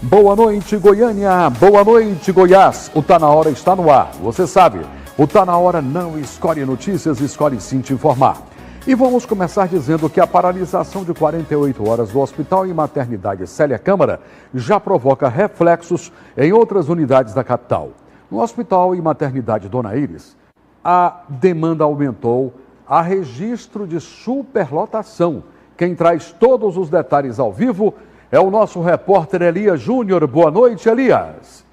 Boa noite, Goiânia. Boa noite, Goiás. O Tá Na Hora está no ar. Você sabe, o Tá Na Hora não escolhe notícias, escolhe sim te informar. E vamos começar dizendo que a paralisação de 48 horas do Hospital e Maternidade Célia Câmara já provoca reflexos em outras unidades da capital. No Hospital e Maternidade Dona Iris, a demanda aumentou, há registro de superlotação. Quem traz todos os detalhes ao vivo é o nosso repórter Elias Júnior. Boa noite, Elias.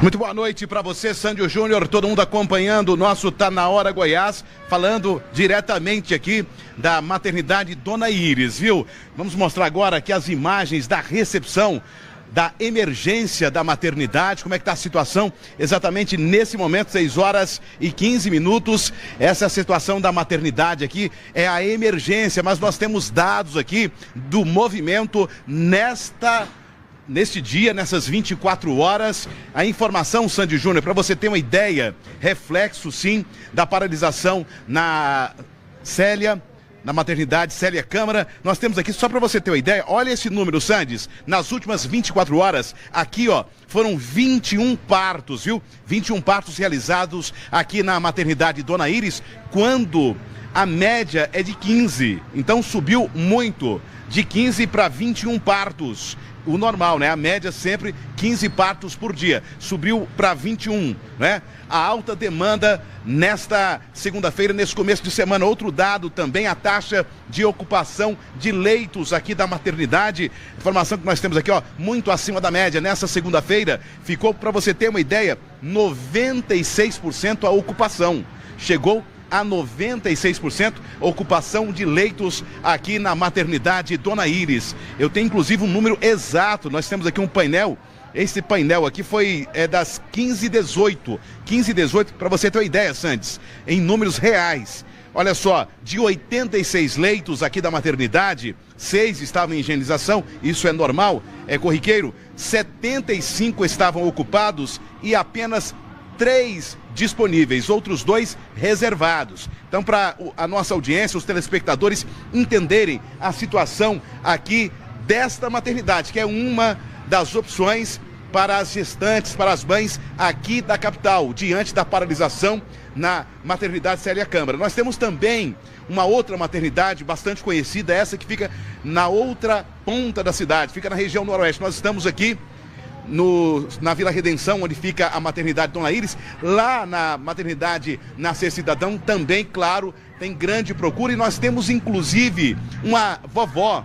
Muito boa noite para você, Sândio Júnior, todo mundo acompanhando o nosso Tá Na Hora Goiás, falando diretamente aqui da maternidade Dona Iris, viu? Vamos mostrar agora aqui as imagens da recepção, da emergência da maternidade, como é que está a situação exatamente nesse momento, 6h15. Essa é a situação da maternidade aqui, é a emergência, mas nós temos dados aqui do movimento neste dia, nessas 24 horas, a informação, Sândio Júnior, para você ter uma ideia, reflexo sim da paralisação na maternidade Célia Câmara. Nós temos aqui, só para você ter uma ideia, olha esse número, Sandes, nas últimas 24 horas, aqui ó, foram 21 partos, viu? 21 partos realizados aqui na maternidade Dona Iris, quando a média é de 15, então subiu muito, de 15 para 21 partos. O normal, né? A média sempre 15 partos por dia. Subiu para 21, né? A alta demanda nesta segunda-feira, nesse começo de semana. Outro dado também, a taxa de ocupação de leitos aqui da maternidade. Informação que nós temos aqui, ó, muito acima da média. Nessa segunda-feira, ficou, para você ter uma ideia, 96% a ocupação. Chegou a 96% ocupação de leitos aqui na maternidade Dona Iris. Eu tenho inclusive um número exato, nós temos aqui um painel, esse painel aqui foi das 15h18, para você ter uma ideia, Sandes, em números reais. Olha só, de 86 leitos aqui da maternidade, 6 estavam em higienização, isso é normal, é corriqueiro, 75 estavam ocupados e apenas 3 disponíveis, outros 2 reservados. Então, para a nossa audiência, os telespectadores entenderem a situação aqui desta maternidade, que é uma das opções para as gestantes, para as mães aqui da capital, diante da paralisação na maternidade Célia Câmara. Nós temos também uma outra maternidade bastante conhecida, essa que fica na outra ponta da cidade, fica na região noroeste. Nós estamos aqui na Vila Redenção, onde fica a maternidade Dona Iris. Lá na maternidade Nascer Cidadão também, claro, tem grande procura, e nós temos inclusive uma avó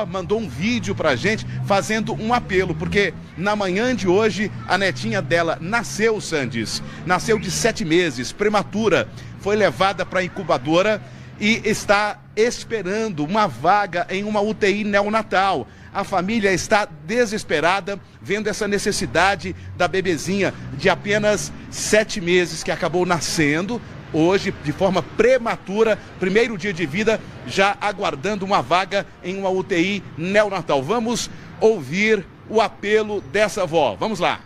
mandou um vídeo pra gente fazendo um apelo, porque na manhã de hoje a netinha dela nasceu, Sandes, nasceu de 7 meses, prematura, foi levada para a incubadora e está esperando uma vaga em uma UTI neonatal. A família está desesperada, vendo essa necessidade da bebezinha de apenas 7 meses, que acabou nascendo hoje de forma prematura, primeiro dia de vida, já aguardando uma vaga em uma UTI neonatal. Vamos ouvir o apelo dessa avó. Vamos lá.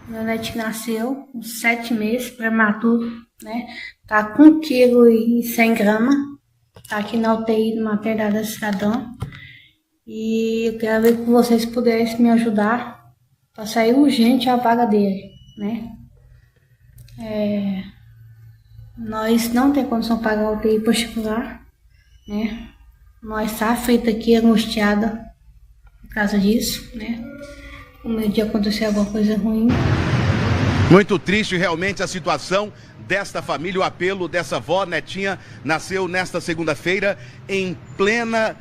Meu netinho nasceu com 7 meses, prematuro, né? Tá com 1,1 kg, tá aqui na UTI do Maternidade Cidadão. E eu quero ver que vocês pudessem me ajudar para sair urgente a vaga dele, né? Nós não temos condição de pagar o UTI particular, né? Nós tá feita aqui angustiada por causa disso, né? O meu dia aconteceu alguma coisa ruim. Muito triste realmente a situação desta família, o apelo dessa avó. Netinha nasceu nesta segunda-feira em plena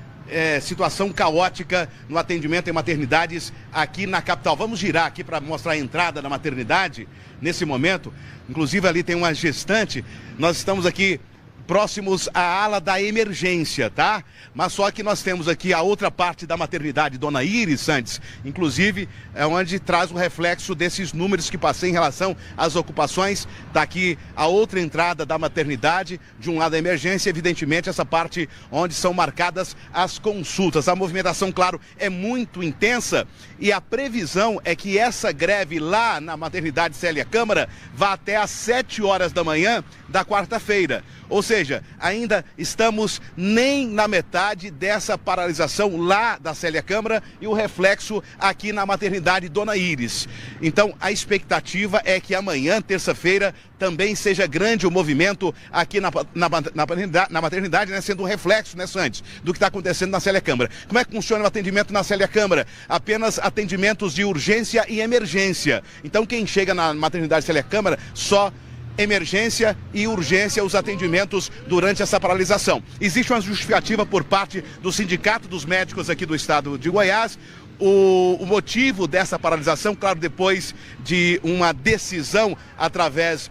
situação caótica no atendimento em maternidades aqui na capital. Vamos girar aqui para mostrar a entrada da maternidade nesse momento. Inclusive ali tem uma gestante. Nós estamos aqui próximos à ala da emergência, tá? Mas só que nós temos aqui a outra parte da maternidade Dona Iris, Santos, inclusive é onde traz o reflexo desses números que passei em relação às ocupações. Tá aqui a outra entrada da maternidade, de um lado a emergência, evidentemente essa parte onde são marcadas as consultas. A movimentação, claro, é muito intensa e a previsão é que essa greve lá na maternidade Célia Câmara vá até às 7 horas da manhã da quarta-feira. Ou seja, seja, ainda estamos nem na metade dessa paralisação lá da Célia Câmara e o reflexo aqui na maternidade Dona Íris. Então, a expectativa é que amanhã, terça-feira, também seja grande o movimento aqui na maternidade, né, sendo um reflexo, né, Sandes, do que está acontecendo na Célia Câmara. Como é que funciona o atendimento na Célia Câmara? Apenas atendimentos de urgência e emergência. Então, quem chega na maternidade Célia Câmara, só emergência e urgência os atendimentos durante essa paralisação. Existe uma justificativa por parte do Sindicato dos Médicos aqui do estado de Goiás. O motivo dessa paralisação, claro, depois de uma decisão através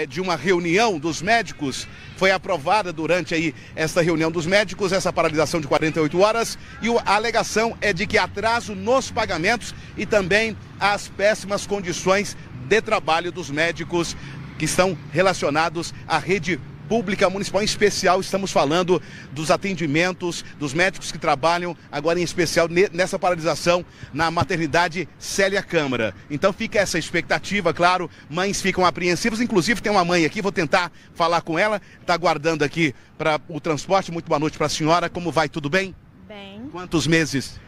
de uma reunião dos médicos, foi aprovada durante aí essa reunião dos médicos, essa paralisação de 48 horas, e a alegação é de que atraso nos pagamentos e também as péssimas condições de trabalho dos médicos que estão relacionados à rede pública municipal. Em especial, estamos falando dos atendimentos dos médicos que trabalham, agora em especial nessa paralisação na maternidade Célia Câmara. Então fica essa expectativa, claro, mães ficam apreensivas, inclusive tem uma mãe aqui, vou tentar falar com ela, está aguardando aqui para o transporte. Muito boa noite para a senhora, como vai, tudo bem? Bem. Quantos meses?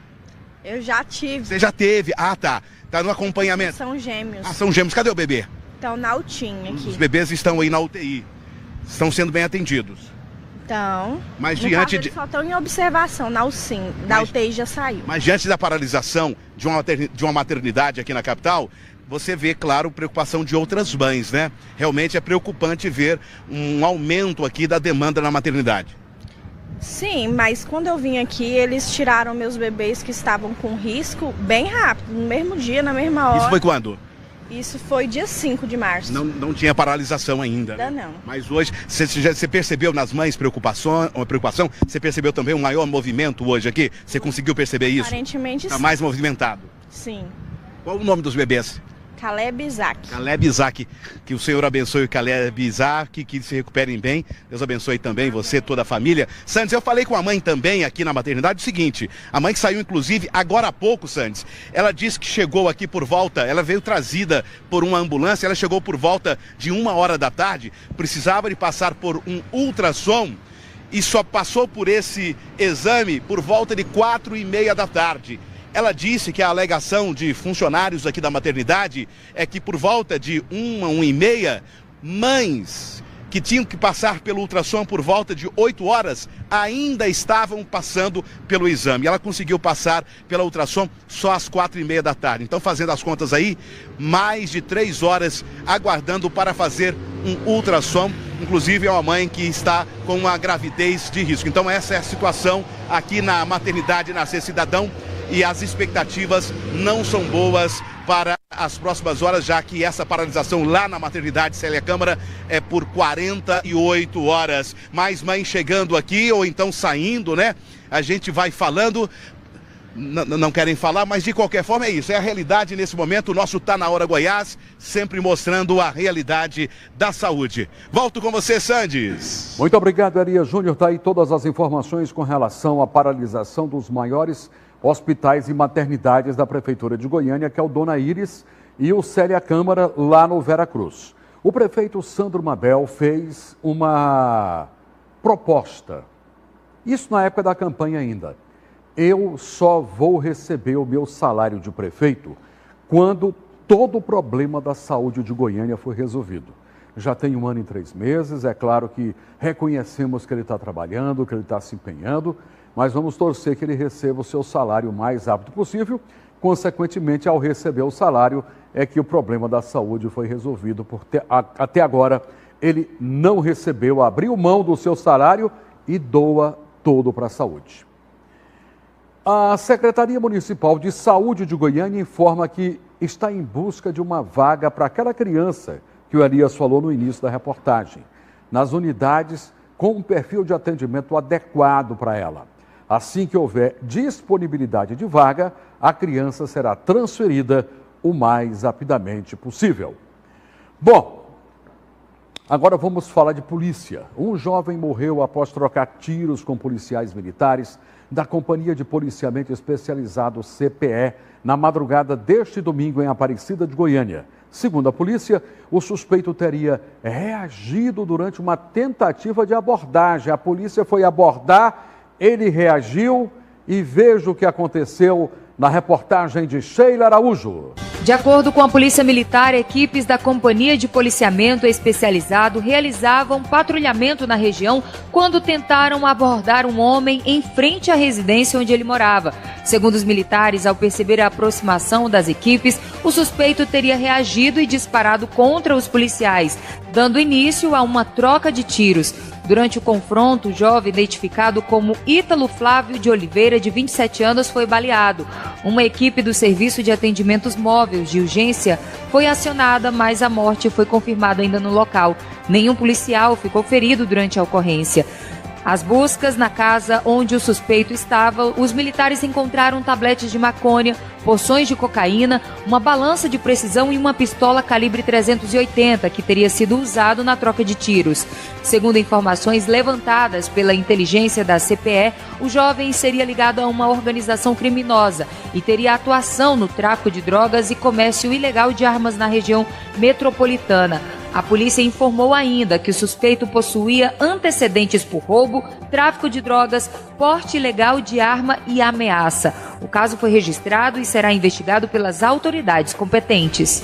Eu já tive. Você já teve? Ah, tá. Tá no acompanhamento. São gêmeos. Ah, são gêmeos. Cadê o bebê? Estão na UTI aqui. Os bebês estão aí na UTI. Estão sendo bem atendidos. Então, mas diante de... só estão em observação na UCIM, da UTI já saiu. Mas diante da paralisação de uma maternidade aqui na capital, você vê, claro, preocupação de outras mães, né? Realmente é preocupante ver um aumento aqui da demanda na maternidade. Sim, mas quando eu vim aqui, eles tiraram meus bebês que estavam com risco bem rápido, no mesmo dia, na mesma hora. Isso foi quando? Isso foi dia 5 de março. Não tinha paralisação ainda. Ainda não. Mas hoje, você percebeu nas mães preocupação? Você percebeu também um maior movimento hoje aqui? Você conseguiu perceber isso? Aparentemente sim. Está mais movimentado? Sim. Qual o nome dos bebês? Caleb e Isaac. Caleb e Isaac. Que o Senhor abençoe o Caleb e Isaac, que se recuperem bem. Deus abençoe também você, toda a família. Sandes, eu falei com a mãe também aqui na maternidade o seguinte, a mãe que saiu inclusive agora há pouco, Sandes, ela disse que chegou aqui por volta, ela veio trazida por uma ambulância, ela chegou por volta de 1h da tarde, precisava de passar por um ultrassom e só passou por esse exame por volta de 4h30 da tarde. Ela disse que a alegação de funcionários aqui da maternidade é que por volta de 1h30, mães que tinham que passar pelo ultrassom por volta de 8 horas ainda estavam passando pelo exame. Ela conseguiu passar pela ultrassom só às 4h30 da tarde. Então, fazendo as contas aí, mais de 3 horas aguardando para fazer um ultrassom. Inclusive, é uma mãe que está com uma gravidez de risco. Então, essa é a situação aqui na maternidade Nascer Cidadão. E as expectativas não são boas para as próximas horas, já que essa paralisação lá na maternidade Célia Câmara é por 48 horas. Mais mães chegando aqui ou então saindo, né? A gente vai falando, não querem falar, mas de qualquer forma é isso. É a realidade nesse momento. O nosso Tá Na Hora Goiás, sempre mostrando a realidade da saúde. Volto com você, Sandes. Muito obrigado, Elias Júnior. Tá aí todas as informações com relação à paralisação dos maiores hospitais e maternidades da Prefeitura de Goiânia, que é o Dona Íris e o Célia Câmara, lá no Veracruz. O prefeito Sandro Mabel fez uma proposta, isso na época da campanha ainda. Eu só vou receber o meu salário de prefeito quando todo o problema da saúde de Goiânia for resolvido. Já tem 1 ano e 3 meses, é claro que reconhecemos que ele está trabalhando, que ele está se empenhando, mas vamos torcer que ele receba o seu salário o mais rápido possível. Consequentemente, ao receber o salário, é que o problema da saúde foi resolvido. Até agora, ele não recebeu, abriu mão do seu salário e doa todo para a saúde. A Secretaria Municipal de Saúde de Goiânia informa que está em busca de uma vaga para aquela criança que o Elias falou no início da reportagem, nas unidades com um perfil de atendimento adequado para ela. Assim que houver disponibilidade de vaga, a criança será transferida o mais rapidamente possível. Bom, agora vamos falar de polícia. Um jovem morreu após trocar tiros com policiais militares da Companhia de Policiamento Especializado CPE na madrugada deste domingo em Aparecida de Goiânia. Segundo a polícia, o suspeito teria reagido durante uma tentativa de abordagem. A polícia foi abordar, ele reagiu e veja o que aconteceu na reportagem de Sheila Araújo. De acordo com a Polícia Militar, equipes da Companhia de Policiamento Especializado realizavam patrulhamento na região quando tentaram abordar um homem em frente à residência onde ele morava. Segundo os militares, ao perceber a aproximação das equipes, o suspeito teria reagido e disparado contra os policiais, dando início a uma troca de tiros. Durante o confronto, o jovem, identificado como Ítalo Flávio de Oliveira, de 27 anos, foi baleado. Uma equipe do Serviço de Atendimentos Móveis de Urgência foi acionada, mas a morte foi confirmada ainda no local. Nenhum policial ficou ferido durante a ocorrência. As buscas na casa onde o suspeito estava, os militares encontraram tabletes de maconha, porções de cocaína, uma balança de precisão e uma pistola calibre 380 que teria sido usado na troca de tiros. Segundo informações levantadas pela inteligência da CPE, o jovem seria ligado a uma organização criminosa e teria atuação no tráfico de drogas e comércio ilegal de armas na região metropolitana. A polícia informou ainda que o suspeito possuía antecedentes por roubo, tráfico de drogas, porte ilegal de arma e ameaça. O caso foi registrado e será investigado pelas autoridades competentes.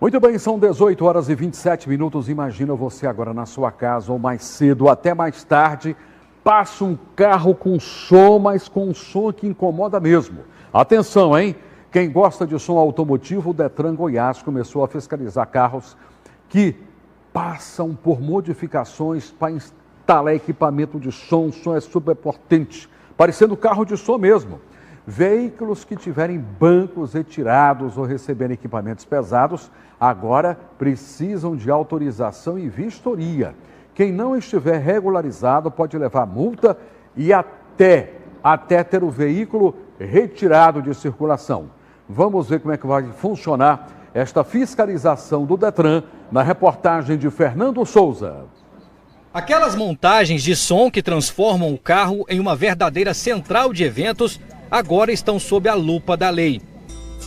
Muito bem, são 18 horas e 27 minutos. Imagina você agora na sua casa ou mais cedo, até mais tarde, passa um carro com som, mas com um som que incomoda mesmo. Atenção, hein? Quem gosta de som automotivo, o Detran Goiás começou a fiscalizar carros que passam por modificações para instalar equipamento de som. O som é super potente, parecendo carro de som mesmo. Veículos que tiverem bancos retirados ou receberem equipamentos pesados, agora precisam de autorização e vistoria. Quem não estiver regularizado pode levar multa e até ter o veículo retirado de circulação. Vamos ver como é que vai funcionar esta fiscalização do Detran na reportagem de Fernando Souza. Aquelas montagens de som que transformam o carro em uma verdadeira central de eventos agora estão sob a lupa da lei.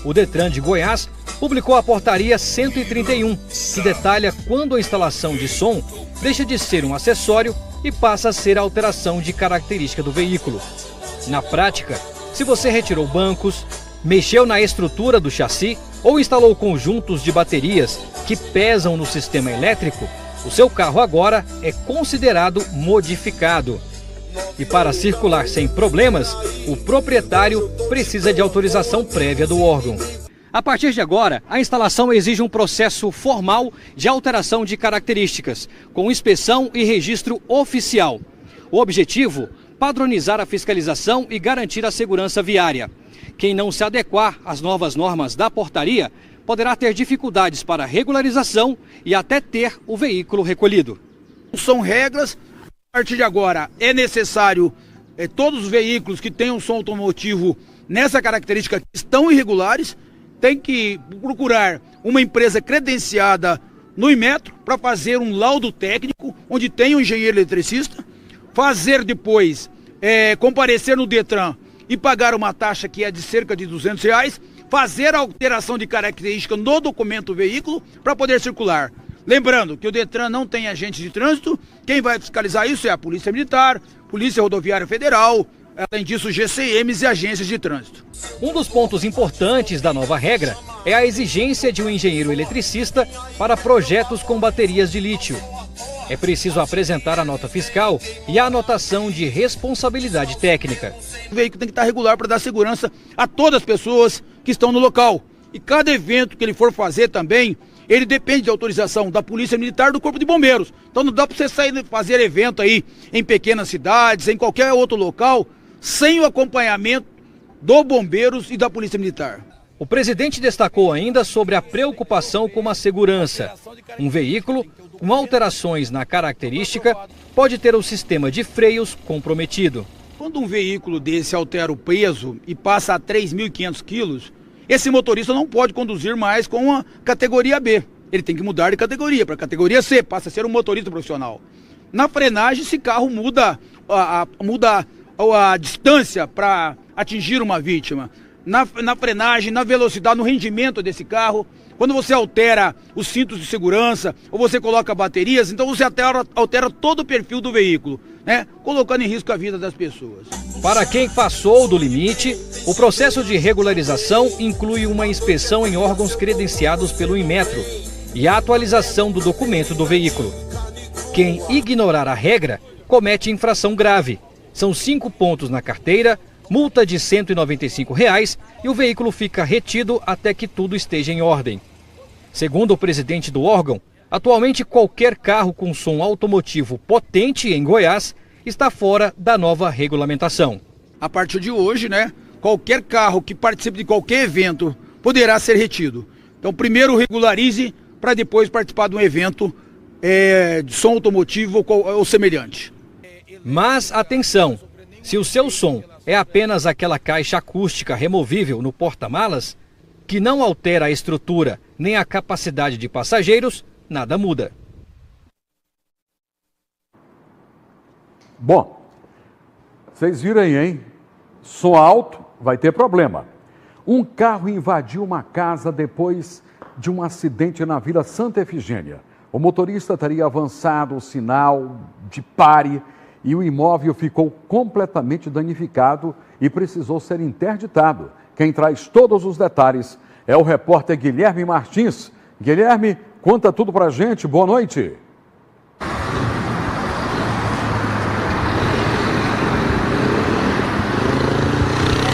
O Detran de Goiás publicou a portaria 131, que detalha quando a instalação de som deixa de ser um acessório e passa a ser a alteração de característica do veículo. Na prática, se você retirou bancos, mexeu na estrutura do chassi ou instalou conjuntos de baterias que pesam no sistema elétrico, o seu carro agora é considerado modificado. E para circular sem problemas, o proprietário precisa de autorização prévia do órgão. A partir de agora, a instalação exige um processo formal de alteração de características, com inspeção e registro oficial. O objetivo? Padronizar a fiscalização e garantir a segurança viária. Quem não se adequar às novas normas da portaria poderá ter dificuldades para regularização e até ter o veículo recolhido. São regras. A partir de agora é necessário todos os veículos que tenham som automotivo nessa característica que estão irregulares, tem que procurar uma empresa credenciada no Inmetro para fazer um laudo técnico, onde tem um engenheiro eletricista, fazer depois, comparecer no Detran e pagar uma taxa que é de cerca de R$200, fazer a alteração de característica no documento do veículo para poder circular. Lembrando que o Detran não tem agente de trânsito, quem vai fiscalizar isso é a Polícia Militar, Polícia Rodoviária Federal, além disso GCMs e agências de trânsito. Um dos pontos importantes da nova regra é a exigência de um engenheiro eletricista para projetos com baterias de lítio. É preciso apresentar a nota fiscal e a anotação de responsabilidade técnica. O veículo tem que estar regular para dar segurança a todas as pessoas que estão no local. E cada evento que ele for fazer também, ele depende de autorização da Polícia Militar e do Corpo de Bombeiros. Então não dá para você sair fazer evento aí em pequenas cidades, em qualquer outro local, sem o acompanhamento do Bombeiros e da Polícia Militar. O presidente destacou ainda sobre a preocupação com a segurança. Um veículo com alterações na característica pode ter o sistema de freios comprometido. Quando um veículo desse altera o peso e passa a 3.500 quilos, esse motorista não pode conduzir mais com a categoria B. Ele tem que mudar de categoria para a categoria C, passa a ser um motorista profissional. Na frenagem, esse carro muda a distância para atingir uma vítima. Na frenagem, na velocidade, no rendimento desse carro, Quando você altera os cintos de segurança ou você coloca baterias, então você altera todo o perfil do veículo, né? Colocando em risco a vida das pessoas. Para quem passou do limite, o processo de regularização inclui uma inspeção em órgãos credenciados pelo Inmetro e a atualização do documento do veículo. Quem ignorar a regra comete infração grave. São 5 pontos na carteira, multa de R$ 195 e o veículo fica retido até que tudo esteja em ordem. Segundo o presidente do órgão, atualmente qualquer carro com som automotivo potente em Goiás está fora da nova regulamentação. A partir de hoje, né, qualquer carro que participe de qualquer evento poderá ser retido. Então, primeiro regularize para depois participar de um evento de som automotivo ou semelhante. Mas atenção, se o seu som é apenas aquela caixa acústica removível no porta-malas, que não altera a estrutura nem a capacidade de passageiros, nada muda. Bom, vocês viram aí, hein? Som alto, vai ter problema. Um carro invadiu uma casa depois de um acidente na Vila Santa Efigênia. O motorista teria avançado o sinal de pare e o imóvel ficou completamente danificado e precisou ser interditado. Quem traz todos os detalhes é o repórter Guilherme Martins. Guilherme, conta tudo pra gente. Boa noite.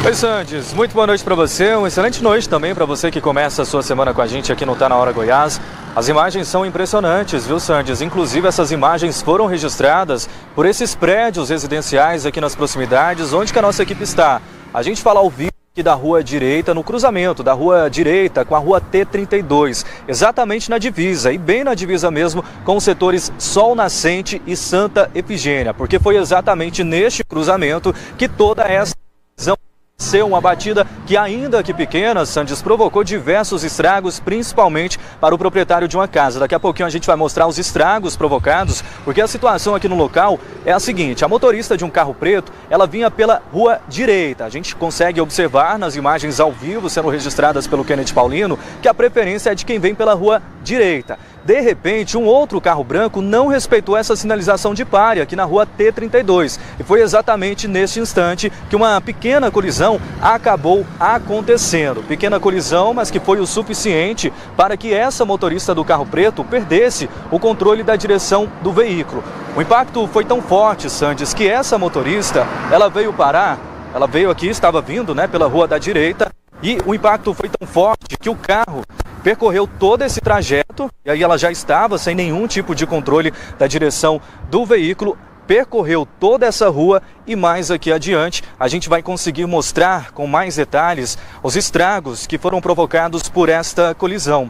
Oi, Sandes, muito boa noite para você, uma excelente noite também para você que começa a sua semana com a gente aqui no Tá Na Hora Goiás. As imagens são impressionantes, viu, Sandes? Inclusive essas imagens foram registradas por esses prédios residenciais aqui nas proximidades, onde que a nossa equipe está. A gente fala ao vivo aqui da rua direita, no cruzamento da rua direita com a rua T32, exatamente na divisa, e bem na divisa mesmo com os setores Sol Nascente e Santa Efigênia, porque foi exatamente neste cruzamento que toda essa visão ser uma batida que, ainda que pequena, Sandes, provocou diversos estragos, principalmente para o proprietário de uma casa. Daqui a pouquinho a gente vai mostrar os estragos provocados, porque a situação aqui no local é a seguinte: a motorista de um carro preto, ela vinha pela rua direita. A gente consegue observar nas imagens ao vivo, sendo registradas pelo Kennedy Paulino, que a preferência é de quem vem pela rua direita. De repente, um outro carro branco não respeitou essa sinalização de pare aqui na rua T32. E foi exatamente neste instante que uma pequena colisão acabou acontecendo. Pequena colisão, mas que foi o suficiente para que essa motorista do carro preto perdesse o controle da direção do veículo. O impacto foi tão forte, Sandes, que essa motorista, ela veio parar, ela veio aqui, estava vindo, né, pela rua da direita, e o impacto foi tão forte que o carro percorreu todo esse trajeto, e aí ela já estava sem nenhum tipo de controle da direção do veículo, percorreu toda essa rua e mais aqui adiante a gente vai conseguir mostrar com mais detalhes os estragos que foram provocados por esta colisão.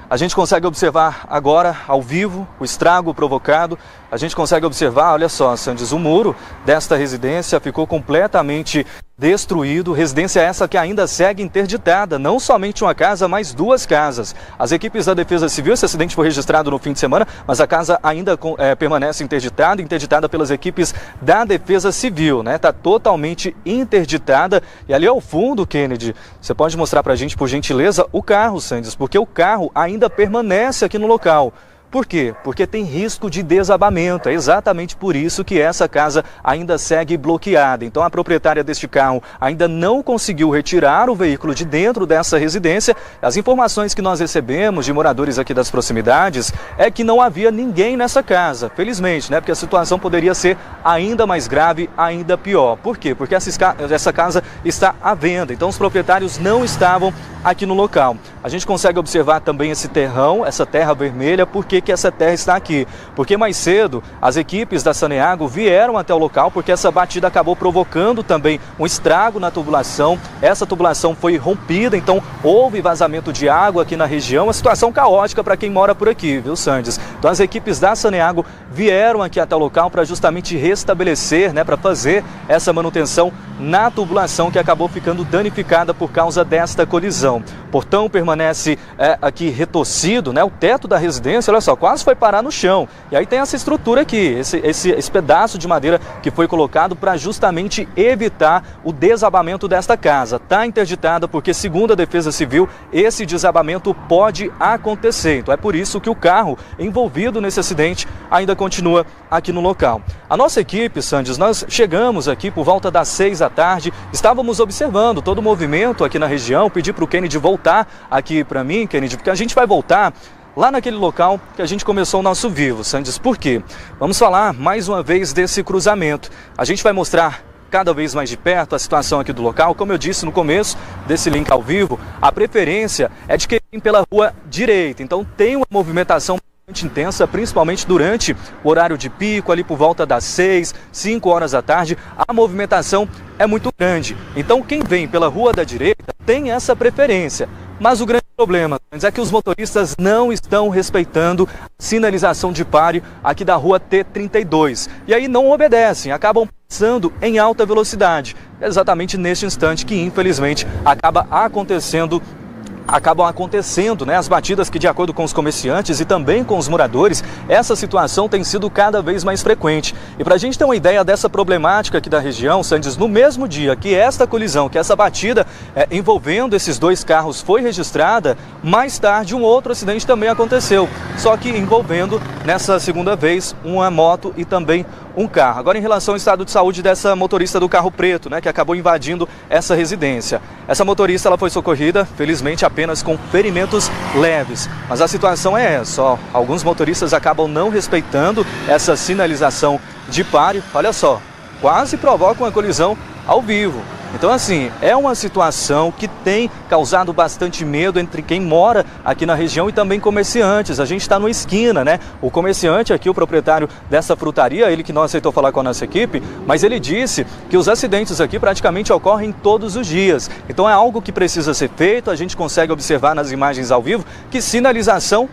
A gente consegue observar agora, ao vivo, o estrago provocado. A gente consegue observar, olha só, Sandes, o muro desta residência ficou completamente destruído. Residência essa que ainda segue interditada, não somente uma casa, mas 2 casas. As equipes da Defesa Civil, esse acidente foi registrado no fim de semana, mas a casa ainda permanece interditada pelas equipes da Defesa Civil, né? Está totalmente interditada. E ali ao fundo, Kennedy, você pode mostrar pra gente, por gentileza, o carro, Sandes, porque o carro ainda permanece aqui no local. Por quê? Porque tem risco de desabamento. É exatamente por isso que essa casa ainda segue bloqueada. Então a proprietária deste carro ainda não conseguiu retirar o veículo de dentro dessa residência. As informações que nós recebemos de moradores aqui das proximidades é que não havia ninguém nessa casa. Felizmente, né? Porque a situação poderia ser ainda mais grave, ainda pior. Por quê? Porque essa casa está à venda. Então os proprietários não estavam aqui no local. A gente consegue observar também esse terrão, essa terra vermelha. Por que essa terra está aqui? Porque mais cedo as equipes da Saneago vieram até o local, porque essa batida acabou provocando também um estrago na tubulação. Essa tubulação foi rompida, então houve vazamento de água aqui na região. Uma situação caótica para quem mora por aqui, viu, Sandes? Então as equipes da Saneago vieram aqui até o local para justamente restabelecer, né, para fazer essa manutenção na tubulação que acabou ficando danificada por causa desta colisão. situação. O portão permanece aqui retorcido, né? O teto da residência, olha só, quase foi parar no chão. E aí tem essa estrutura aqui, esse pedaço de madeira que foi colocado para justamente evitar o desabamento desta casa. Está interditada porque, segundo a Defesa Civil, esse desabamento pode acontecer. Então é por isso que o carro envolvido nesse acidente ainda continua aqui no local. A nossa equipe, Sandes, nós chegamos aqui por volta das 6 da tarde, estávamos observando todo o movimento aqui na região, pedi para o Kennedy voltar aqui para mim, Kennedy, porque a gente vai voltar lá naquele local que a gente começou o nosso vivo, Sandes. Por quê? Vamos falar mais uma vez desse cruzamento. A gente vai mostrar cada vez mais de perto a situação aqui do local. Como eu disse no começo desse link ao vivo, a preferência é de quem vem pela rua direita. Então tem uma movimentação bastante intensa, principalmente durante o horário de pico, ali por volta das 6, 5 horas da tarde. A movimentação é muito grande. Então quem vem pela rua da direita tem essa preferência. Mas o grande problema é que os motoristas não estão respeitando a sinalização de pare aqui da rua T32. E aí não obedecem, acabam passando em alta velocidade. É exatamente neste instante que, infelizmente, acabam acontecendo, né, as batidas que, de acordo com os comerciantes e também com os moradores, essa situação tem sido cada vez mais frequente. E para a gente ter uma ideia dessa problemática aqui da região, Sandes, no mesmo dia que esta colisão, que essa batida envolvendo esses dois carros foi registrada, mais tarde um outro acidente também aconteceu, só que envolvendo, nessa segunda vez, uma moto e também um carro. Agora, em relação ao estado de saúde dessa motorista do carro preto, né, que acabou invadindo essa residência. Essa motorista, ela foi socorrida, felizmente apenas com ferimentos leves. Mas a situação é essa, ó, alguns motoristas acabam não respeitando essa sinalização de pare. Olha só, quase provoca uma colisão ao vivo. Então, assim, é uma situação que tem causado bastante medo entre quem mora aqui na região e também comerciantes. A gente está numa esquina, né? O comerciante aqui, o proprietário dessa frutaria, ele que não aceitou falar com a nossa equipe, mas ele disse que os acidentes aqui praticamente ocorrem todos os dias. Então é algo que precisa ser feito. A gente consegue observar nas imagens ao vivo que sinalização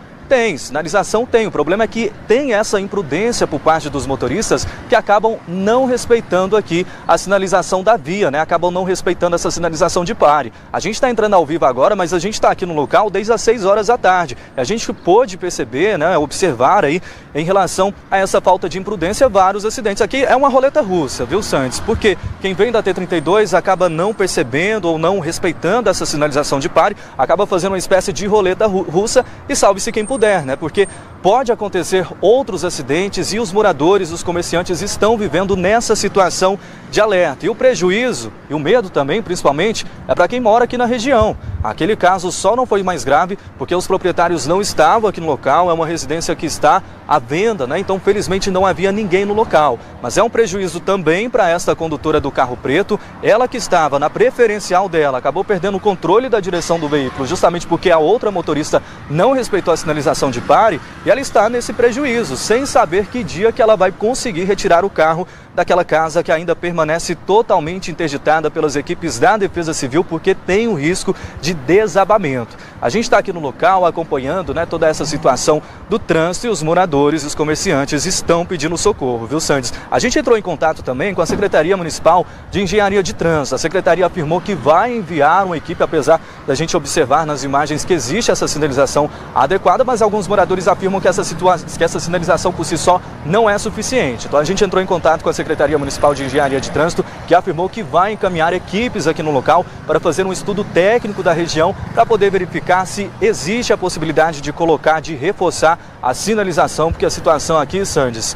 tem. O problema é que tem essa imprudência por parte dos motoristas que acabam não respeitando aqui a sinalização da via, né? Acabam não respeitando essa sinalização de pare. A gente está entrando ao vivo agora, mas a gente está aqui no local desde as 6 horas da tarde. A gente pôde perceber, né, observar aí, em relação a essa falta de imprudência, vários acidentes. Aqui é uma roleta russa, viu, Santos? Porque quem vem da T32 acaba não percebendo ou não respeitando essa sinalização de pare, acaba fazendo uma espécie de roleta russa e salve-se quem puder. Né? Porque pode acontecer outros acidentes e os moradores, os comerciantes estão vivendo nessa situação de alerta. E o prejuízo e o medo também, principalmente, é para quem mora aqui na região. Aquele caso só não foi mais grave porque os proprietários não estavam aqui no local, é uma residência que está à venda, né? Então felizmente não havia ninguém no local. Mas é um prejuízo também para esta condutora do carro preto, ela que estava na preferencial dela, acabou perdendo o controle da direção do veículo, justamente porque a outra motorista não respeitou a sinalização de pare, e ela está nesse prejuízo, sem saber que dia que ela vai conseguir retirar o carro daquela casa que ainda permanece totalmente interditada pelas equipes da Defesa Civil, porque tem o risco de desabamento. A gente está aqui no local acompanhando, né, toda essa situação do trânsito e os moradores e os comerciantes estão pedindo socorro, viu, Sandes? A gente entrou em contato também com a Secretaria Municipal de Engenharia de Trânsito. A Secretaria afirmou que vai enviar uma equipe, apesar da gente observar nas imagens que existe essa sinalização adequada, mas alguns moradores afirmam que essa sinalização por si só não é suficiente. Então a gente entrou em contato com a Secretaria Municipal de Engenharia de Trânsito, que afirmou que vai encaminhar equipes aqui no local para fazer um estudo técnico da região para poder verificar se existe a possibilidade de reforçar a sinalização, porque a situação aqui, Sandes,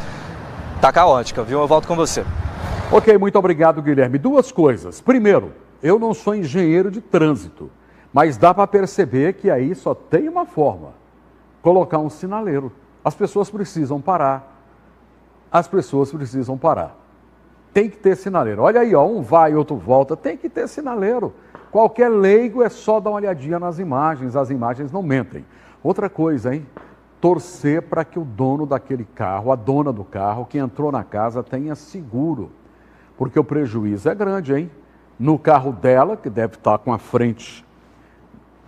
tá caótica, viu? Eu volto com você. Ok, muito obrigado, Guilherme. Duas coisas. Primeiro, eu não sou engenheiro de trânsito, mas dá para perceber que aí só tem uma forma: colocar um sinaleiro. As pessoas precisam parar. Tem que ter sinaleiro. Olha aí, ó, um vai, outro volta, tem que ter sinaleiro. Qualquer leigo é só dar uma olhadinha nas imagens, as imagens não mentem. Outra coisa, hein? Torcer para que o dono daquele carro, a dona do carro que entrou na casa tenha seguro, porque o prejuízo é grande, hein? No carro dela, que deve estar com a frente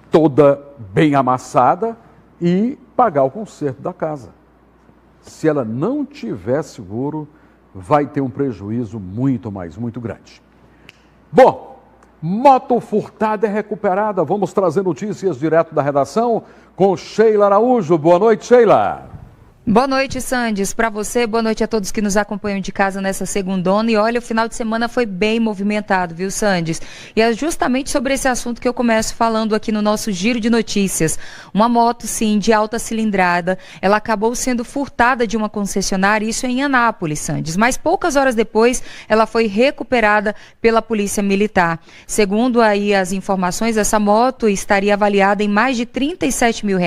toda bem amassada, e pagar o conserto da casa. Se ela não tiver seguro, vai ter um prejuízo muito grande. Bom, Moto furtada é recuperada. Vamos trazer notícias direto da redação com Sheila Araújo. Boa noite, Sheila. Boa noite, Sandes. Para você, boa noite a todos que nos acompanham de casa nessa segundona. E olha, o final de semana foi bem movimentado, viu, Sandes? E é justamente sobre esse assunto que eu começo falando aqui no nosso giro de notícias. Uma moto, sim, de alta cilindrada, ela acabou sendo furtada de uma concessionária, isso em Anápolis, Sandes. Mas poucas horas depois, ela foi recuperada pela Polícia Militar. Segundo aí as informações, essa moto estaria avaliada em mais de R$37 mil.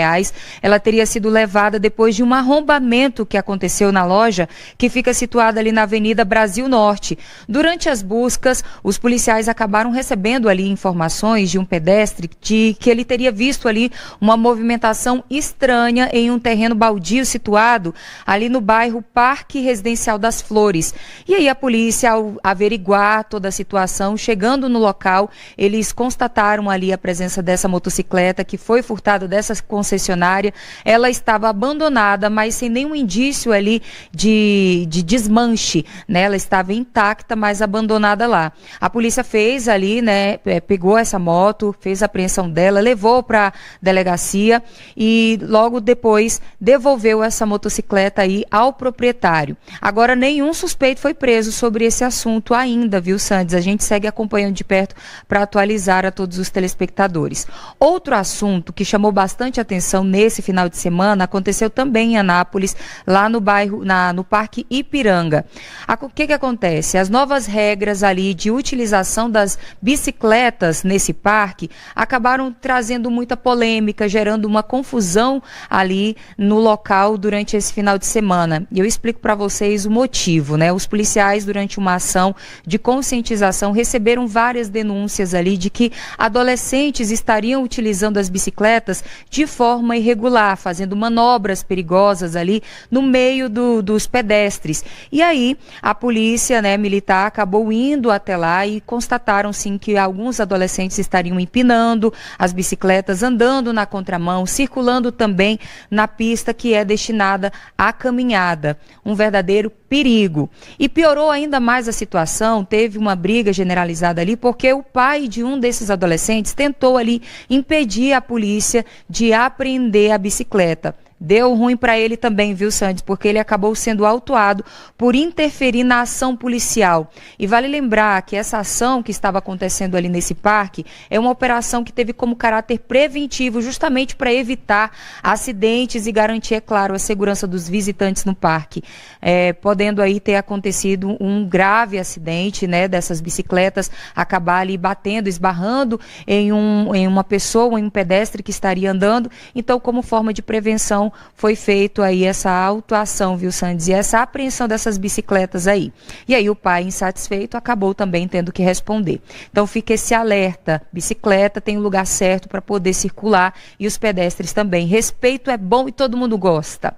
Ela teria sido levada depois de uma arrombamento que aconteceu na loja, que fica situada ali na Avenida Brasil Norte. Durante as buscas, os policiais acabaram recebendo ali informações de um pedestre de que ele teria visto ali uma movimentação estranha em um terreno baldio situado ali no bairro Parque Residencial das Flores. E aí a polícia, ao averiguar toda a situação, chegando no local, eles constataram ali a presença dessa motocicleta que foi furtada dessa concessionária. Ela estava abandonada, mas sem nenhum indício ali de desmanche, né? Ela estava intacta, mas abandonada lá. A polícia fez ali, né? Pegou essa moto, fez a apreensão dela, levou para a delegacia e logo depois devolveu essa motocicleta aí ao proprietário. Agora, nenhum suspeito foi preso sobre esse assunto ainda, viu, Sandes? A gente segue acompanhando de perto para atualizar a todos os telespectadores. Outro assunto que chamou bastante atenção nesse final de semana aconteceu também em Anápolis, lá no bairro, no Parque Ipiranga. O que acontece? As novas regras ali de utilização das bicicletas nesse parque acabaram trazendo muita polêmica, gerando uma confusão ali no local durante esse final de semana. E eu explico para vocês o motivo, né? Os policiais, durante uma ação de conscientização, receberam várias denúncias ali de que adolescentes estariam utilizando as bicicletas de forma irregular, fazendo manobras perigosas ali no meio dos pedestres. E aí a polícia, né, militar acabou indo até lá e constataram sim que alguns adolescentes estariam empinando as bicicletas, andando na contramão, circulando também na pista que é destinada à caminhada. Um verdadeiro perigo. E piorou ainda mais a situação, teve uma briga generalizada ali, porque o pai de um desses adolescentes tentou ali impedir a polícia de apreender a bicicleta. Deu ruim para ele também, viu, Sandes? Porque ele acabou sendo autuado por interferir na ação policial. E vale lembrar que essa ação que estava acontecendo ali nesse parque é uma operação que teve como caráter preventivo, justamente para evitar acidentes e garantir, é claro, a segurança dos visitantes no parque. Podendo aí ter acontecido um grave acidente, né, dessas bicicletas acabar ali batendo, esbarrando em uma pessoa, em um pedestre que estaria andando. Então, como forma de prevenção, foi feito aí essa autuação, viu, Sandes? E essa apreensão dessas bicicletas aí. E aí o pai, insatisfeito, acabou também tendo que responder. Então fica esse alerta. Bicicleta tem o lugar certo para poder circular e os pedestres também. Respeito é bom e todo mundo gosta.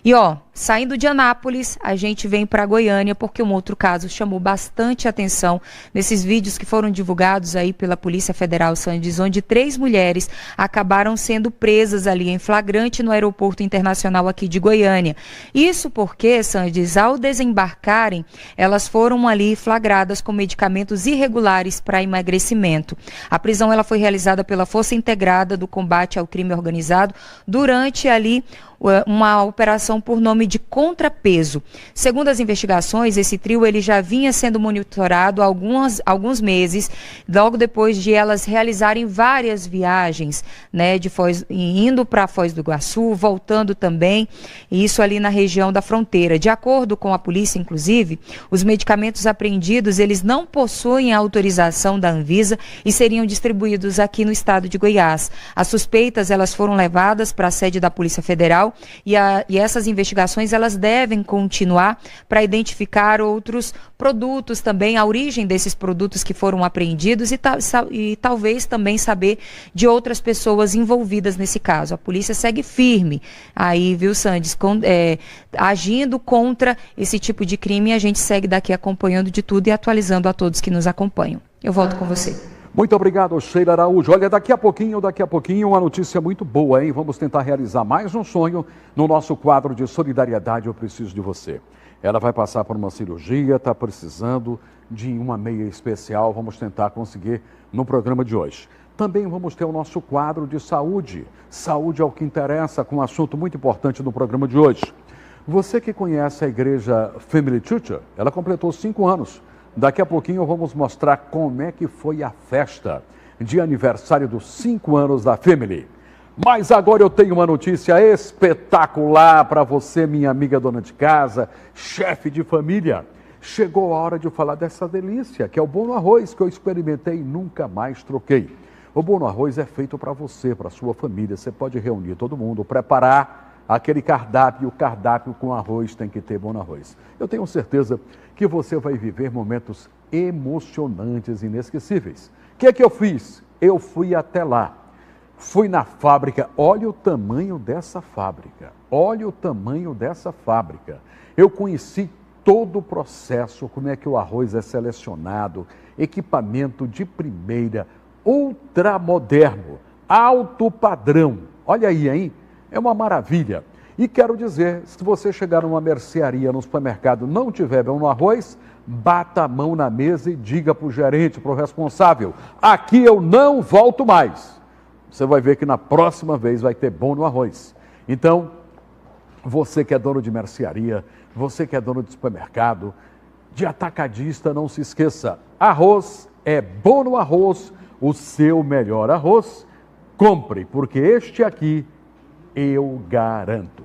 E ó, saindo de Anápolis, a gente vem para Goiânia, porque um outro caso chamou bastante atenção nesses vídeos que foram divulgados aí pela Polícia Federal, Sandes, onde 3 mulheres acabaram sendo presas ali em flagrante no aeroporto internacional aqui de Goiânia. Isso porque, Sandes, ao desembarcarem, elas foram ali flagradas com medicamentos irregulares para emagrecimento. A prisão ela foi realizada pela Força Integrada do Combate ao Crime Organizado durante ali uma operação por nome de Contrapeso. Segundo as investigações, esse trio ele já vinha sendo monitorado há alguns meses, logo depois de elas realizarem várias viagens, né, indo para Foz do Iguaçu, voltando também, e isso ali na região da fronteira. De acordo com a polícia, inclusive, os medicamentos apreendidos, eles não possuem a autorização da Anvisa e seriam distribuídos aqui no estado de Goiás. As suspeitas, elas foram levadas para a sede da Polícia Federal e essas investigações elas devem continuar para identificar outros produtos também, a origem desses produtos que foram apreendidos e talvez também saber de outras pessoas envolvidas nesse caso. A polícia segue firme aí, viu, Sandes, agindo contra esse tipo de crime, e a gente segue daqui acompanhando de tudo e atualizando a todos que nos acompanham. Eu volto com você. Muito obrigado, Sheila Araújo. Olha, daqui a pouquinho, uma notícia muito boa, hein? Vamos tentar realizar mais um sonho no nosso quadro de solidariedade. Eu preciso de você. Ela vai passar por uma cirurgia, está precisando de uma meia especial. Vamos tentar conseguir no programa de hoje. Também vamos ter o nosso quadro de saúde. Saúde é o que interessa, com um assunto muito importante no programa de hoje. Você que conhece a igreja Family Church, ela completou 5 anos. Daqui a pouquinho vamos mostrar como é que foi a festa de aniversário dos 5 anos da Family. Mas agora eu tenho uma notícia espetacular para você, minha amiga dona de casa, chefe de família. Chegou a hora de falar dessa delícia, que é o bom no arroz, que eu experimentei e nunca mais troquei. O bom no arroz é feito para você, para a sua família. Você pode reunir todo mundo, preparar aquele cardápio. O cardápio com arroz tem que ter bom no arroz. Eu tenho certeza que você vai viver momentos emocionantes e inesquecíveis. O que é que eu fiz? Eu fui até lá. Fui na fábrica. Olha o tamanho dessa fábrica. Olha o tamanho dessa fábrica. Eu conheci todo o processo, como é que o arroz é selecionado, equipamento de primeira, ultramoderno, alto padrão. Olha aí, hein? É uma maravilha. E quero dizer, se você chegar numa mercearia, no supermercado, não tiver bom no arroz, bata a mão na mesa e diga para o gerente, para o responsável, aqui eu não volto mais. Você vai ver que na próxima vez vai ter bom no arroz. Então, você que é dono de mercearia, você que é dono de supermercado, de atacadista, não se esqueça, arroz é bom no arroz, o seu melhor arroz, compre, porque este aqui eu garanto.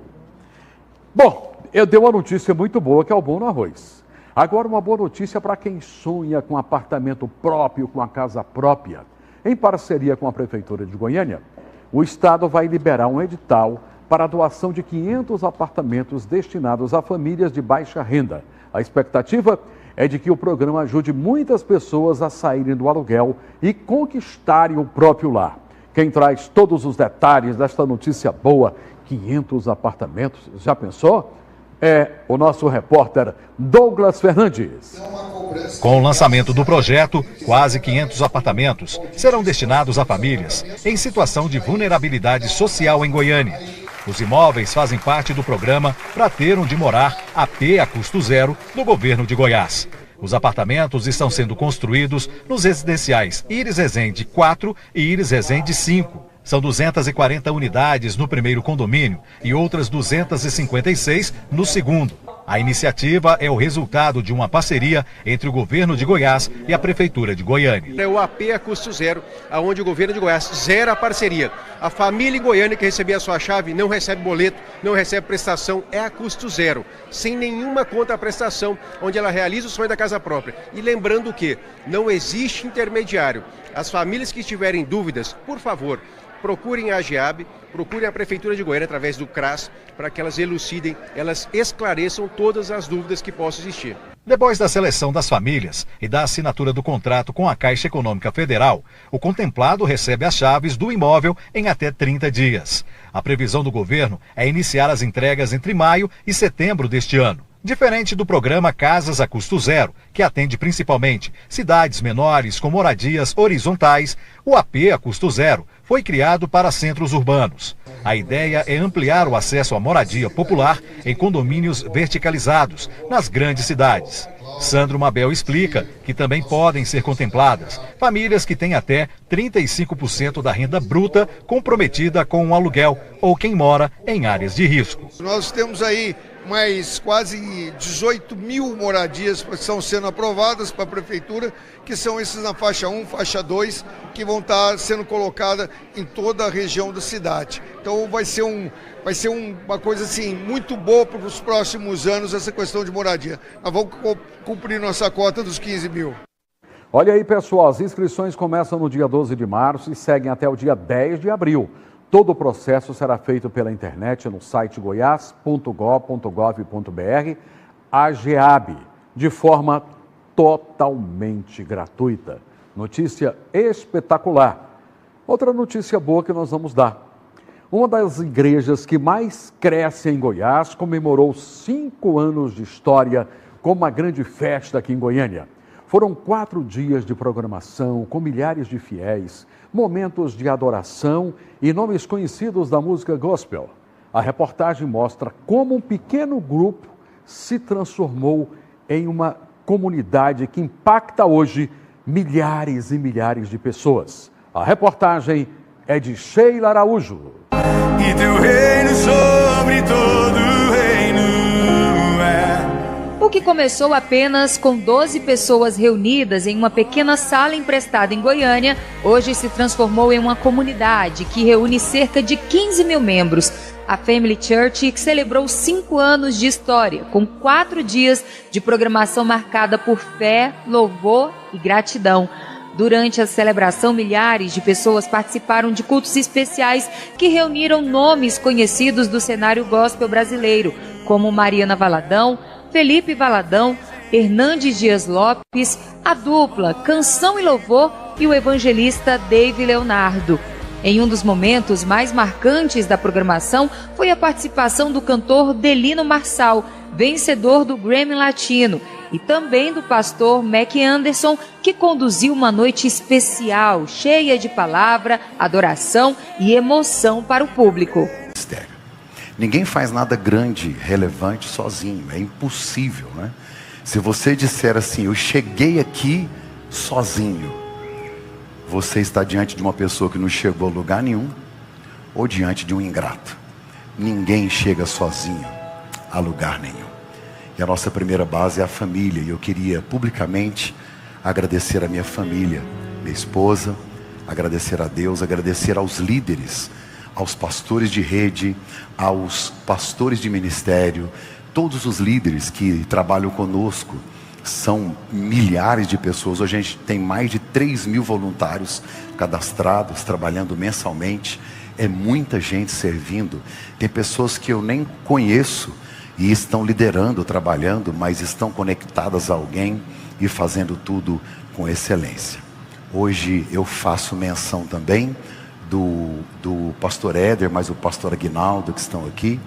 Bom, eu dei uma notícia muito boa, que é o bom no arroz. Agora uma boa notícia para quem sonha com apartamento próprio, com a casa própria. Em parceria com a Prefeitura de Goiânia, o Estado vai liberar um edital para a doação de 500 apartamentos destinados a famílias de baixa renda. A expectativa é de que o programa ajude muitas pessoas a saírem do aluguel e conquistarem o próprio lar. Quem traz todos os detalhes desta notícia boa, 500 apartamentos, já pensou? É o nosso repórter Douglas Fernandes. Com o lançamento do projeto, quase 500 apartamentos serão destinados a famílias em situação de vulnerabilidade social em Goiânia. Os imóveis fazem parte do programa Pra Ter Onde Morar, AP a custo zero, do governo de Goiás. Os apartamentos estão sendo construídos nos residenciais Iris Rezende 4 e Iris Rezende 5. São 240 unidades no primeiro condomínio e outras 256 no segundo. A iniciativa é o resultado de uma parceria entre o governo de Goiás e a Prefeitura de Goiânia. É o AP a custo zero, onde o governo de Goiás zera a parceria. A família em Goiânia que receber a sua chave não recebe boleto, não recebe prestação, é a custo zero, sem nenhuma contraprestação, onde ela realiza o sonho da casa própria. E lembrando que não existe intermediário. As famílias que tiverem dúvidas, por favor, procurem a AGEAB, procurem a Prefeitura de Goiânia através do CRAS, para que elas elucidem, elas esclareçam todas as dúvidas que possam existir. Depois da seleção das famílias e da assinatura do contrato com a Caixa Econômica Federal, o contemplado recebe as chaves do imóvel em até 30 dias. A previsão do governo é iniciar as entregas entre maio e setembro deste ano. Diferente do programa Casas a Custo Zero, que atende principalmente cidades menores com moradias horizontais, o AP a custo zero foi criado para centros urbanos. A ideia é ampliar o acesso à moradia popular em condomínios verticalizados nas grandes cidades. Sandro Mabel explica que também podem ser contempladas famílias que têm até 35% da renda bruta comprometida com um aluguel ou quem mora em áreas de risco. Nós temos aí mais quase 18 mil moradias que estão sendo aprovadas para a Prefeitura, que são esses na faixa 1, faixa 2, que vão estar sendo colocadas em toda a região da cidade. Então vai ser uma coisa assim muito boa para os próximos anos essa questão de moradia. Nós vamos cumprir nossa cota dos 15 mil. Olha aí, pessoal, as inscrições começam no dia 12 de março e seguem até o dia 10 de abril. Todo o processo será feito pela internet no site goiás.gov.br, AGEAB, de forma totalmente gratuita. Notícia espetacular. Outra notícia boa que nós vamos dar. Uma das igrejas que mais cresce em Goiás comemorou 5 anos de história com uma grande festa aqui em Goiânia. Foram 4 dias de programação com milhares de fiéis, momentos de adoração e nomes conhecidos da música gospel. A reportagem mostra como um pequeno grupo se transformou em uma comunidade que impacta hoje milhares e milhares de pessoas. A reportagem é de Sheila Araújo. E teu reino sobre todo reino é. O que começou apenas com 12 pessoas reunidas em uma pequena sala emprestada em Goiânia, hoje se transformou em uma comunidade que reúne cerca de 15 mil membros. A Family Church celebrou 5 anos de história, com 4 dias de programação marcada por fé, louvor e gratidão. Durante a celebração, milhares de pessoas participaram de cultos especiais que reuniram nomes conhecidos do cenário gospel brasileiro, como Mariana Valadão, Felipe Valadão, Hernandes Dias Lopes, a dupla Canção e Louvor e o evangelista Dave Leonardo. Em um dos momentos mais marcantes da programação foi a participação do cantor Delino Marçal, vencedor do Grammy Latino, e também do pastor Mac Anderson, que conduziu uma noite especial, cheia de palavra, adoração e emoção para o público. Ninguém faz nada grande, relevante sozinho, é impossível, né? Se você disser assim, eu cheguei aqui sozinho, você está diante de uma pessoa que não chegou a lugar nenhum, ou diante de um ingrato. Ninguém chega sozinho a lugar nenhum. E a nossa primeira base é a família. E eu queria publicamente agradecer a minha família, minha esposa, agradecer a Deus, agradecer aos líderes, aos pastores de rede, aos pastores de ministério, todos os líderes que trabalham conosco. São milhares de pessoas. Hoje a gente tem mais de 3 mil voluntários cadastrados, trabalhando mensalmente. É muita gente servindo. Tem pessoas que eu nem conheço e estão liderando, trabalhando, mas estão conectadas a alguém e fazendo tudo com excelência. Hoje eu faço menção também do pastor Éder, mas o pastor Aguinaldo, que estão aqui,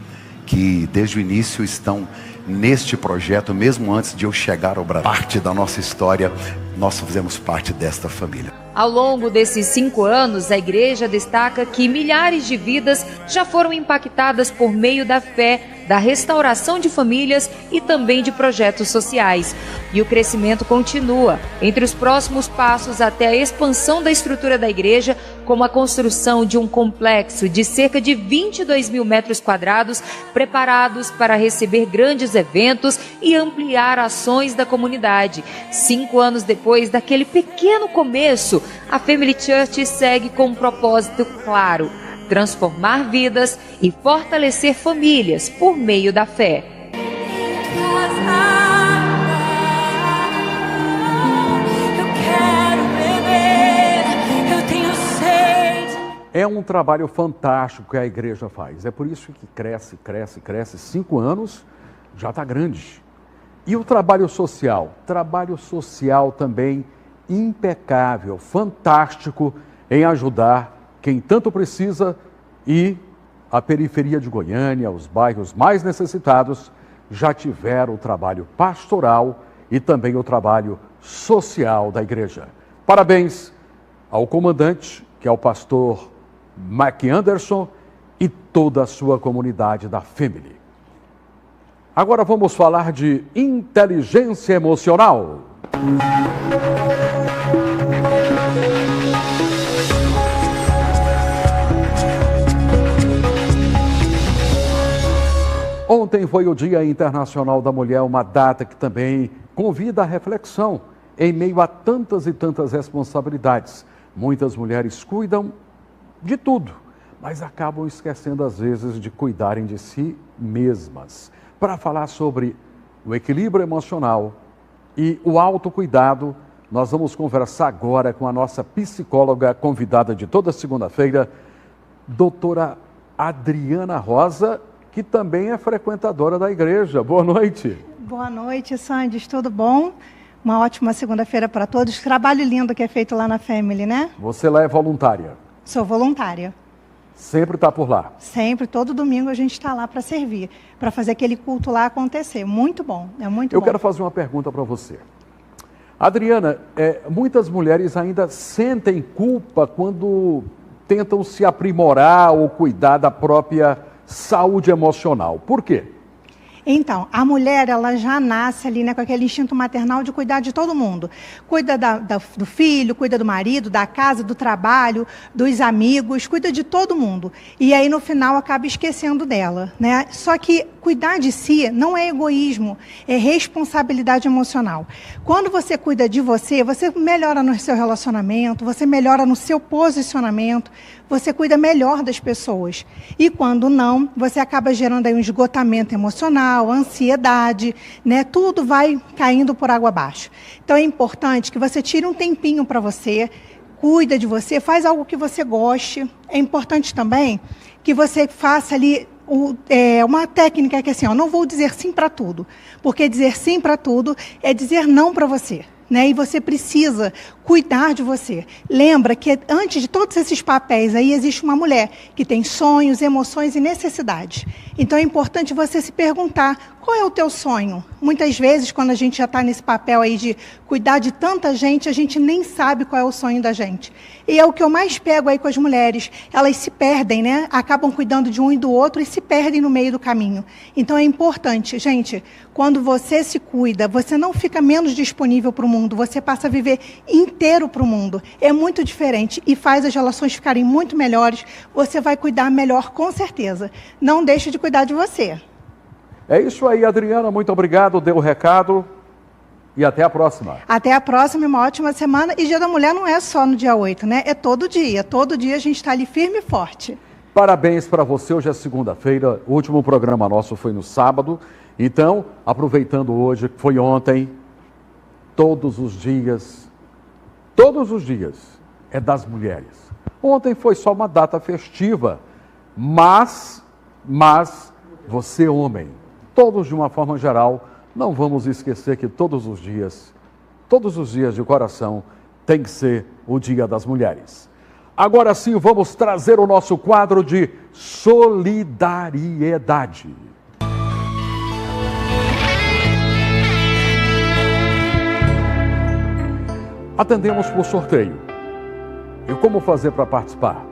que desde o início estão neste projeto, mesmo antes de eu chegar ao Brasil. Parte da nossa história, nós fizemos parte desta família. Ao longo desses 5 anos, a igreja destaca que milhares de vidas já foram impactadas por meio da fé, da restauração de famílias e também de projetos sociais. E o crescimento continua. Entre os próximos passos até a expansão da estrutura da igreja, como a construção de um complexo de cerca de 22 mil metros quadrados, preparados para receber grandes eventos e ampliar ações da comunidade. 5 anos depois daquele pequeno começo, a Family Church segue com um propósito claro: transformar vidas e fortalecer famílias por meio da fé. É um trabalho fantástico que a igreja faz. É por isso que cresce, cresce, cresce. 5 anos já está grande. E o trabalho social? Trabalho social também impecável, fantástico em ajudar quem tanto precisa, e a periferia de Goiânia, os bairros mais necessitados, já tiveram o trabalho pastoral e também o trabalho social da igreja. Parabéns ao comandante, que é o pastor Mac Anderson, e toda a sua comunidade da Family. Agora vamos falar de inteligência emocional. Ontem foi o Dia Internacional da Mulher, uma data que também convida à reflexão em meio a tantas e tantas responsabilidades. Muitas mulheres cuidam de tudo, mas acabam esquecendo às vezes de cuidarem de si mesmas. Para falar sobre o equilíbrio emocional e o autocuidado, nós vamos conversar agora com a nossa psicóloga convidada de toda segunda-feira, doutora Adriana Rosa, que também é frequentadora da igreja. Boa noite. Boa noite, Sandes, tudo bom? Uma ótima segunda-feira para todos. Trabalho lindo que é feito lá na Family, né? Você lá é voluntária? Sou voluntária. Sempre está por lá? Sempre, todo domingo a gente está lá para servir, para fazer aquele culto lá acontecer. Muito bom, é muito bom. Eu quero fazer uma pergunta para você. Adriana, muitas mulheres ainda sentem culpa quando tentam se aprimorar ou cuidar da própria saúde emocional. Por quê? Então, a mulher, ela já nasce ali, né, com aquele instinto maternal de cuidar de todo mundo. Cuida do filho, cuida do marido, da casa, do trabalho, dos amigos, cuida de todo mundo. E aí, no final, acaba esquecendo dela, né? Só que cuidar de si não é egoísmo, é responsabilidade emocional. Quando você cuida de você melhora no seu relacionamento, você melhora no seu posicionamento, você cuida melhor das pessoas. E quando não, você acaba gerando aí um esgotamento emocional, ansiedade, né? Tudo vai caindo por água abaixo. Então é importante que você tire um tempinho para você, cuida de você, faz algo que você goste. É importante também que você faça ali uma técnica que é assim, não vou dizer sim para tudo, porque dizer sim para tudo é dizer não para você. Né? E você precisa cuidar de você. Lembra que antes de todos esses papéis aí, existe uma mulher que tem sonhos, emoções e necessidades. Então é importante você se perguntar, qual é o teu sonho? Muitas vezes, quando a gente já está nesse papel aí de cuidar de tanta gente, a gente nem sabe qual é o sonho da gente. E é o que eu mais pego aí com as mulheres. Elas se perdem, né? Acabam cuidando de um e do outro e se perdem no meio do caminho. Então é importante, gente, quando você se cuida, você não fica menos disponível para o mundo, você passa a viver inteiro para o mundo. É muito diferente e faz as relações ficarem muito melhores. Você vai cuidar melhor, com certeza. Não deixe de cuidar de você. É isso aí, Adriana. Muito obrigado. Deu o recado. E até a próxima. Até a próxima, uma ótima semana. E Dia da Mulher não é só no dia 8, né? É todo dia. Todo dia a gente está ali firme e forte. Parabéns para você. Hoje é segunda-feira. O último programa nosso foi no sábado. Então, aproveitando hoje, que foi ontem, todos os dias é das mulheres. Ontem foi só uma data festiva, mas você, homem, todos de uma forma geral, não vamos esquecer que todos os dias de coração, tem que ser o Dia das Mulheres. Agora sim, vamos trazer o nosso quadro de solidariedade. Atendemos por sorteio. E como fazer para participar?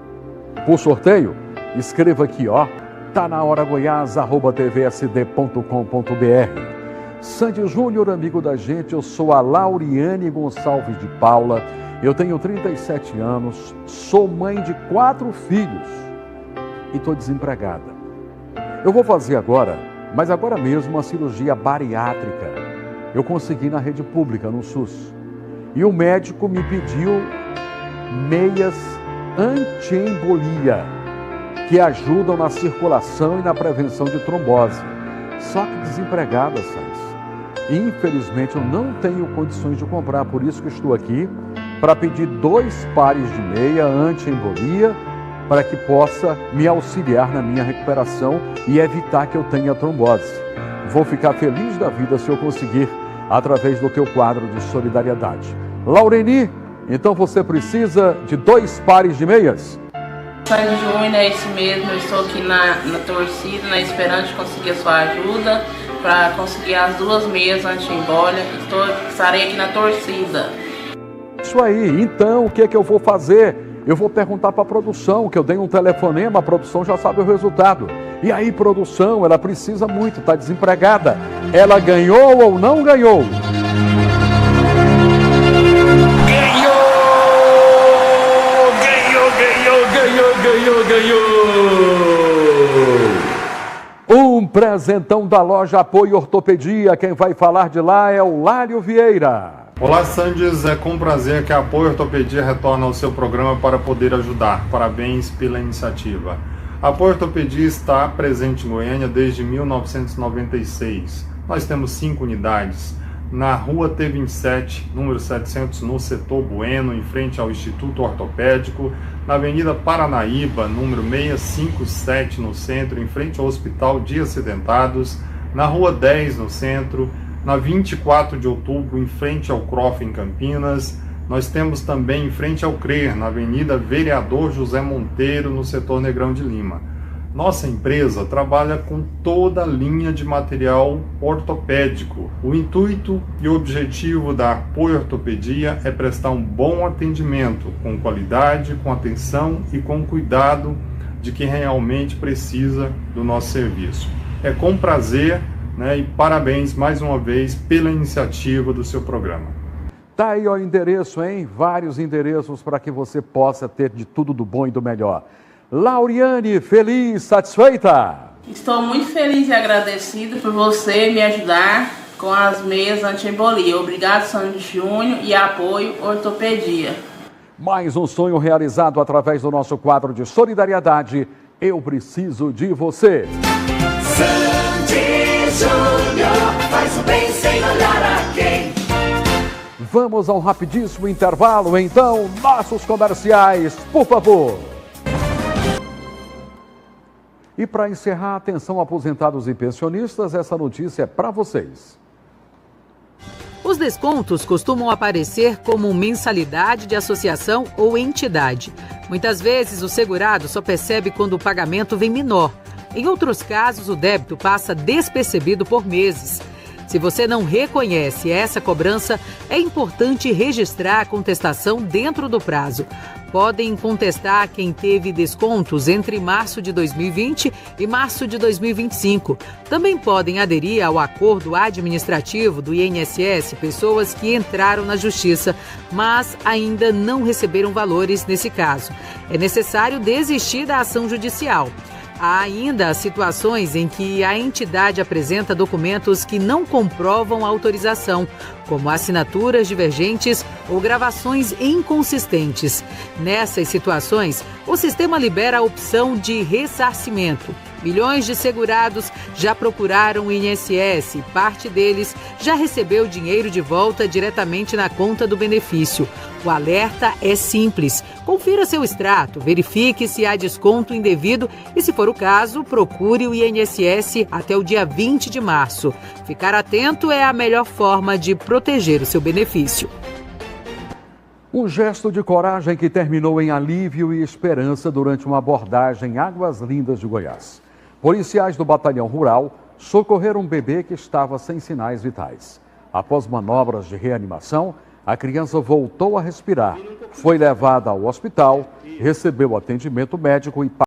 Por sorteio, escreva aqui, tanahoragoiás@tvsd.com.br. Sandy Júnior, amigo da gente, eu sou a Lauriane Gonçalves de Paula, eu tenho 37 anos, sou mãe de 4 filhos e estou desempregada. Eu vou fazer agora, mas agora mesmo, uma cirurgia bariátrica. Eu consegui na rede pública, no SUS. E o médico me pediu meias anti-embolia, que ajudam na circulação e na prevenção de trombose. Só que desempregada, Sandy. Infelizmente, eu não tenho condições de comprar, por isso que estou aqui, para pedir 2 pares de meia anti-embolia, para que possa me auxiliar na minha recuperação e evitar que eu tenha trombose. Vou ficar feliz da vida se eu conseguir, através do teu quadro de solidariedade. Laureni, então você precisa de 2 pares de meias? Sandy Júnior, é isso mesmo, eu estou aqui na torcida, na esperança de conseguir a sua ajuda para conseguir as 2 meias anti-embolia. Estarei aqui na torcida. Isso aí, então o que é que eu vou fazer? Eu vou perguntar para a produção, que eu dei um telefonema, a produção já sabe o resultado. E aí, produção, ela precisa muito, está desempregada. Ela ganhou ou não ganhou? Ganhou! Um presentão da loja Apoio Ortopedia. Quem vai falar de lá é o Lário Vieira. Olá, Sandes. É com prazer que a Apoio Ortopedia retorna ao seu programa para poder ajudar. Parabéns pela iniciativa. A Apoio Ortopedia está presente em Goiânia desde 1996. Nós temos 5 unidades. Na rua T27, número 700, no setor Bueno, em frente ao Instituto Ortopédico. Na Avenida Paranaíba, número 657, no centro, em frente ao Hospital de Acidentados. Na rua 10, no centro. Na 24 de outubro, em frente ao CROF, em Campinas. Nós temos também em frente ao CRER, na Avenida Vereador José Monteiro, no setor Negrão de Lima. Nossa empresa trabalha com toda a linha de material ortopédico. O intuito e objetivo da Apoio Ortopedia é prestar um bom atendimento, com qualidade, com atenção e com cuidado de quem realmente precisa do nosso serviço. É com prazer, né, e parabéns mais uma vez pela iniciativa do seu programa. Tá aí o endereço, hein? Vários endereços para que você possa ter de tudo do bom e do melhor. Lauriane, feliz, satisfeita? Estou muito feliz e agradecido por você me ajudar com as meias anti-embolia. Obrigado, Sandy Júnior e Apoio Ortopedia. Mais um sonho realizado através do nosso quadro de solidariedade. Eu preciso de você. Sandy Júnior faz o bem sem olhar a quem. Vamos ao rapidíssimo intervalo, então, nossos comerciais, por favor. E para encerrar, atenção aposentados e pensionistas, essa notícia é para vocês. Os descontos costumam aparecer como mensalidade de associação ou entidade. Muitas vezes o segurado só percebe quando o pagamento vem menor. Em outros casos, o débito passa despercebido por meses. Se você não reconhece essa cobrança, é importante registrar a contestação dentro do prazo. Podem contestar quem teve descontos entre março de 2020 e março de 2025. Também podem aderir ao acordo administrativo do INSS pessoas que entraram na Justiça, mas ainda não receberam valores nesse caso. É necessário desistir da ação judicial. Há ainda situações em que a entidade apresenta documentos que não comprovam a autorização, como assinaturas divergentes ou gravações inconsistentes. Nessas situações, o sistema libera a opção de ressarcimento. Milhões de segurados já procuraram o INSS e parte deles já recebeu dinheiro de volta diretamente na conta do benefício. O alerta é simples. Confira seu extrato, verifique se há desconto indevido e, se for o caso, procure o INSS até o dia 20 de março. Ficar atento é a melhor forma de proteger o seu benefício. Um gesto de coragem que terminou em alívio e esperança durante uma abordagem em Águas Lindas de Goiás. Policiais do Batalhão Rural socorreram um bebê que estava sem sinais vitais. Após manobras de reanimação, a criança voltou a respirar, foi levada ao hospital, recebeu atendimento médico e